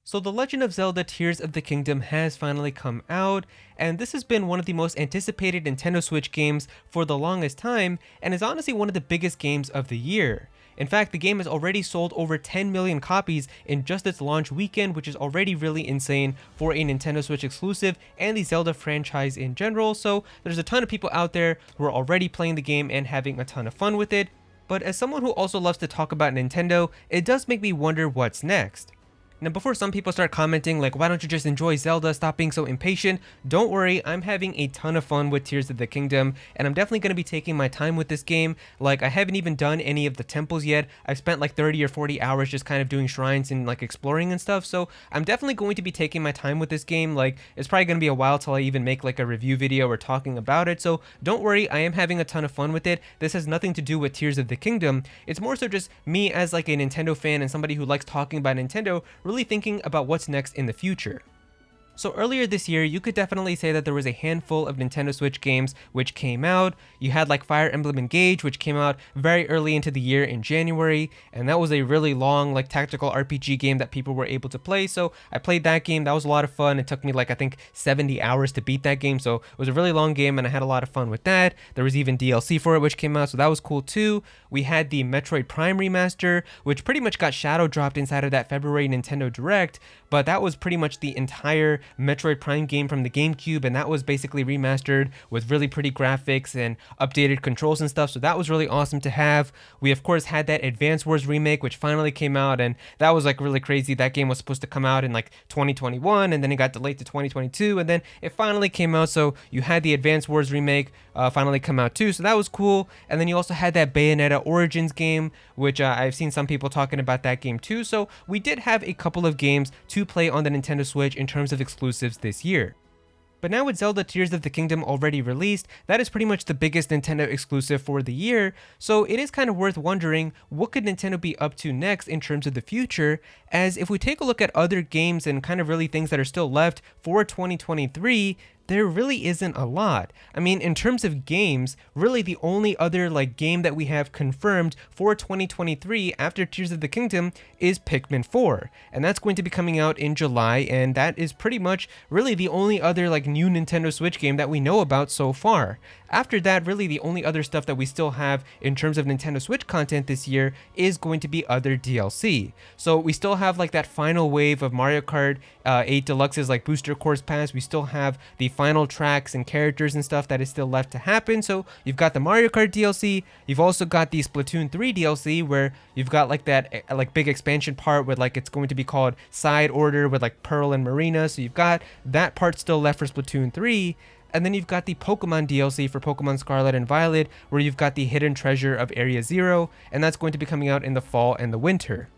So The Legend of Zelda Tears of the Kingdom has finally come out, and this has been one of the most anticipated Nintendo Switch games for the longest time, and is honestly one of the biggest games of the year. In fact, the game has already sold over 10 million copies in just its launch weekend, which is already really insane for a Nintendo Switch exclusive and the Zelda franchise in general, so there's a ton of people out there who are already playing the game and having a ton of fun with it. But as someone who also loves to talk about Nintendo, it does make me wonder what's next. Now, before some people start commenting like, why don't you just enjoy Zelda, stop being so impatient, don't worry, I'm having a ton of fun with Tears of the Kingdom, and I'm definitely going to be taking my time with this game. Like, I haven't even done any of the temples yet. I've spent like 30 or 40 hours just kind of doing shrines and like exploring and stuff, so I'm definitely going to be taking my time with this game. Like, it's probably going to be a while till I even make like a review video or talking about it, so don't worry, I am having a ton of fun with it. This has nothing to do with Tears of the Kingdom. It's more so just me as like a Nintendo fan and somebody who likes talking about Nintendo, really thinking about what's next in the future. So earlier this year, you could definitely say that there was a handful of Nintendo Switch games which came out. You had like Fire Emblem Engage, which came out very early into the year in January, and that was a really long like tactical RPG game that people were able to play. So I played that game, that was a lot of fun. It took me like I think 70 hours to beat that game, so it was a really long game and I had a lot of fun with that. There was even DLC for it which came out, so that was cool too. We had the Metroid Prime remaster, which pretty much got shadow dropped inside of that February Nintendo Direct, but that was pretty much the entire Metroid Prime game from the GameCube, and that was basically remastered with really pretty graphics and updated controls and stuff, so that was really awesome to have. We of course had that Advance Wars remake which finally came out, and that was like really crazy. That game was supposed to come out in like 2021, and then it got delayed to 2022, and then it finally came out, so you had the Advance Wars remake finally come out too, so that was cool. And then you also had that Bayonetta Origins game, which I've seen some people talking about that game too, so we did have a couple of games to play on the Nintendo Switch in terms of exclusives this year. But now with Zelda Tears of the Kingdom already released, that is pretty much the biggest Nintendo exclusive for the year, so it is kind of worth wondering what could Nintendo be up to next in terms of the future, as if we take a look at other games and kind of really things that are still left for 2023, there really isn't a lot. I mean, in terms of games, really the only other like game that we have confirmed for 2023 after Tears of the Kingdom is Pikmin 4, and that's going to be coming out in July, and that is pretty much really the only other like new Nintendo Switch game that we know about so far. After that, really the only other stuff that we still have in terms of Nintendo Switch content this year is going to be other DLC. So we still have like that final wave of Mario Kart 8 Deluxe's like booster course pass. We still have the final tracks and characters and stuff that is still left to happen. So you've got the Mario Kart DLC, you've also got the Splatoon 3 DLC where you've got like that like big expansion part where like it's going to be called Side Order with like Pearl and Marina. So you've got that part still left for Splatoon 3. And then you've got the Pokemon DLC for Pokemon Scarlet and Violet, where you've got the hidden treasure of Area Zero, and that's going to be coming out in the fall and the winter.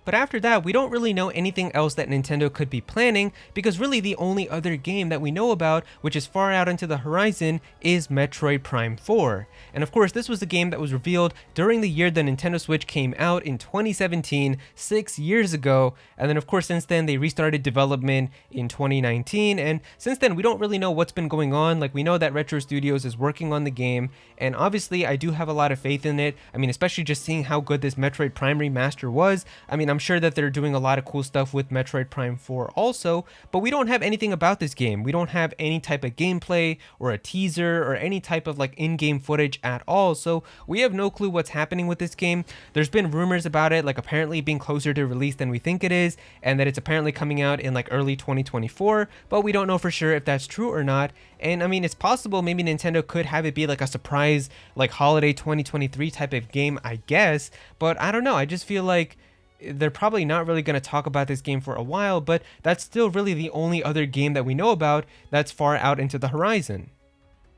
But after that, we don't really know anything else that Nintendo could be planning, because really the only other game that we know about, which is far out into the horizon, is Metroid Prime 4. And of course, this was a game that was revealed during the year the Nintendo Switch came out in 2017, 6 years ago. And then of course, since then, they restarted development in 2019. And since then, we don't really know what's been going on. Like, we know that Retro Studios is working on the game, and obviously I do have a lot of faith in it. I mean, especially just seeing how good this Metroid Prime remaster was. I mean, I'm sure that they're doing a lot of cool stuff with Metroid Prime 4 also, but we don't have anything about this game. We don't have any type of gameplay or a teaser or any type of like in-game footage at all, so we have no clue what's happening with this game. There's been rumors about it like apparently being closer to release than we think it is, and that it's apparently coming out in like early 2024, but we don't know for sure if that's true or not. And I mean, it's possible maybe Nintendo could have it be like a surprise like holiday 2023 type of game, I guess, but I don't know. I just feel like they're probably not really going to talk about this game for a while, but that's still really the only other game that we know about that's far out into the horizon.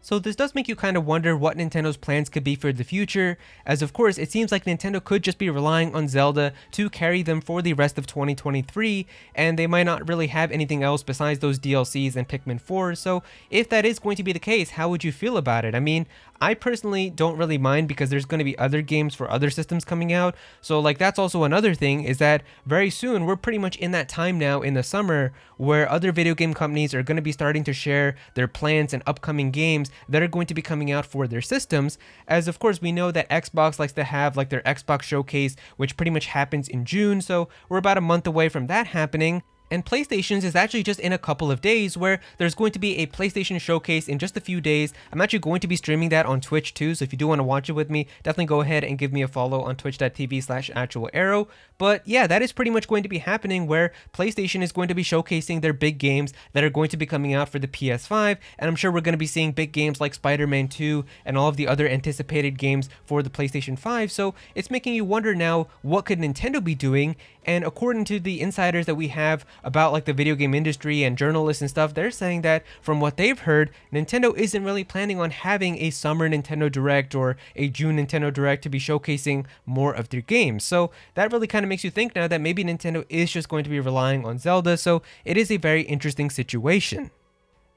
So this does make you kind of wonder what Nintendo's plans could be for the future, as of course it seems like Nintendo could just be relying on Zelda to carry them for the rest of 2023, and they might not really have anything else besides those DLCs and Pikmin 4, so if that is going to be the case, how would you feel about it? I mean, I personally don't really mind because there's going to be other games for other systems coming out, so like that's also another thing, is that very soon we're pretty much in that time now in the summer where other video game companies are going to be starting to share their plans and upcoming games that are going to be coming out for their systems, as of course we know that Xbox likes to have like their Xbox Showcase, which pretty much happens in June, so we're about a month away from that happening. And PlayStation's is actually just in a couple of days, where there's going to be a PlayStation Showcase in just a few days. I'm actually going to be streaming that on Twitch too, so if you do want to watch it with me, definitely go ahead and give me a follow on twitch.tv/actualaero. But yeah, that is pretty much going to be happening, where PlayStation is going to be showcasing their big games that are going to be coming out for the PS5, and I'm sure we're going to be seeing big games like Spider-Man 2 and all of the other anticipated games for the PlayStation 5, so it's making you wonder now, what could Nintendo be doing? And according to the insiders that we have about like the video game industry and journalists and stuff, they're saying that from what they've heard, Nintendo isn't really planning on having a summer Nintendo Direct or a June Nintendo Direct to be showcasing more of their games. So that really kind of makes you think now that maybe Nintendo is just going to be relying on Zelda, so it is a very interesting situation.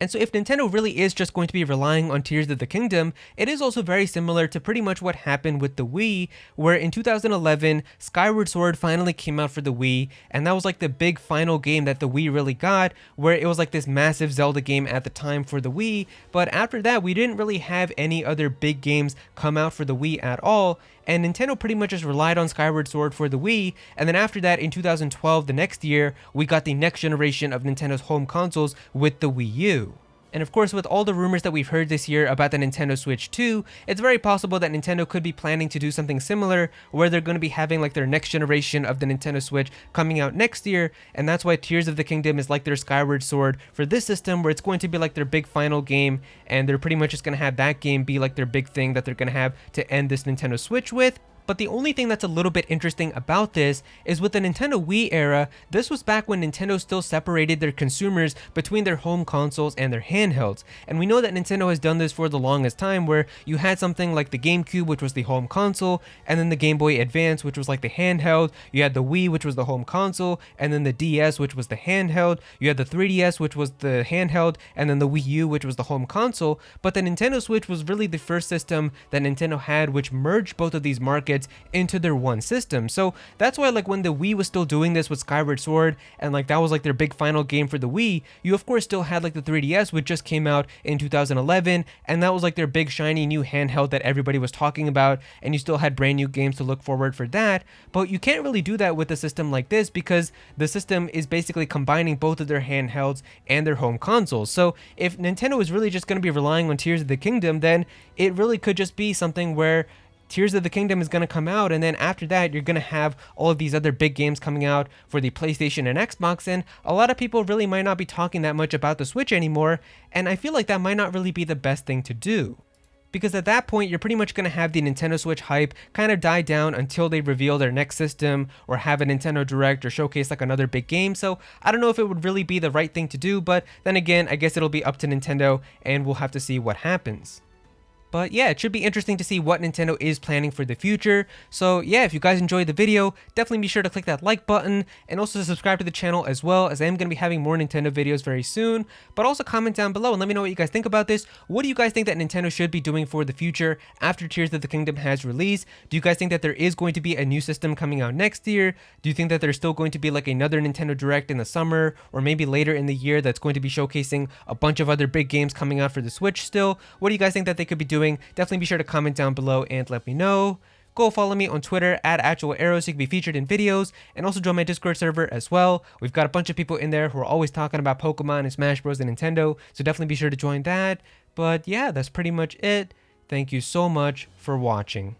And so if Nintendo really is just going to be relying on Tears of the Kingdom, it is also very similar to pretty much what happened with the Wii, where in 2011, Skyward Sword finally came out for the Wii, and that was like the big final game that the Wii really got, where it was like this massive Zelda game at the time for the Wii, but after that, we didn't really have any other big games come out for the Wii at all, and Nintendo pretty much just relied on Skyward Sword for the Wii, and then after that, in 2012, the next year, we got the next generation of Nintendo's home consoles with the Wii U. And of course, with all the rumors that we've heard this year about the Nintendo Switch 2, it's very possible that Nintendo could be planning to do something similar, where they're going to be having like their next generation of the Nintendo Switch coming out next year, and that's why Tears of the Kingdom is like their Skyward Sword for this system, where it's going to be like their big final game, and they're pretty much just going to have that game be like their big thing that they're going to have to end this Nintendo Switch with. But the only thing that's a little bit interesting about this is with the Nintendo Wii era, this was back when Nintendo still separated their consumers between their home consoles and their handhelds. And we know that Nintendo has done this for the longest time, where you had something like the GameCube, which was the home console, and then the Game Boy Advance, which was like the handheld. You had the Wii, which was the home console, and then the DS, which was the handheld. You had the 3DS, which was the handheld, and then the Wii U, which was the home console. But the Nintendo Switch was really the first system that Nintendo had which merged both of these markets into their one system. So that's why like when the Wii was still doing this with Skyward Sword, and like that was like their big final game for the Wii, you of course still had like the 3DS, which just came out in 2011, and that was like their big shiny new handheld that everybody was talking about, and you still had brand new games to look forward for that. But you can't really do that with a system like this, because the system is basically combining both of their handhelds and their home consoles. So if Nintendo is really just going to be relying on Tears of the Kingdom, then it really could just be something where Tears of the Kingdom is going to come out, and then after that, you're going to have all of these other big games coming out for the PlayStation and Xbox, and a lot of people really might not be talking that much about the Switch anymore, and I feel like that might not really be the best thing to do. Because at that point, you're pretty much going to have the Nintendo Switch hype kind of die down until they reveal their next system or have a Nintendo Direct or showcase like another big game. So I don't know if it would really be the right thing to do, but then again, I guess it'll be up to Nintendo, and we'll have to see what happens. But yeah, it should be interesting to see what Nintendo is planning for the future. So yeah, if you guys enjoyed the video, definitely be sure to click that like button, and also subscribe to the channel as well, as I am going to be having more Nintendo videos very soon. But also comment down below and let me know what you guys think about this. What do you guys think that Nintendo should be doing for the future after Tears of the Kingdom has released? Do you guys think that there is going to be a new system coming out next year? Do you think that there's still going to be like another Nintendo Direct in the summer, or maybe later in the year, that's going to be showcasing a bunch of other big games coming out for the Switch still? What do you guys think that they could be doing? Definitely be sure to comment down below and let me know. Go follow me on Twitter at @actualaero so you can be featured in videos, and also join my Discord server as well. We've got a bunch of people in there who are always talking about Pokemon and Smash Bros. And Nintendo, so definitely be sure to join that. But yeah, that's pretty much it. Thank you so much for watching.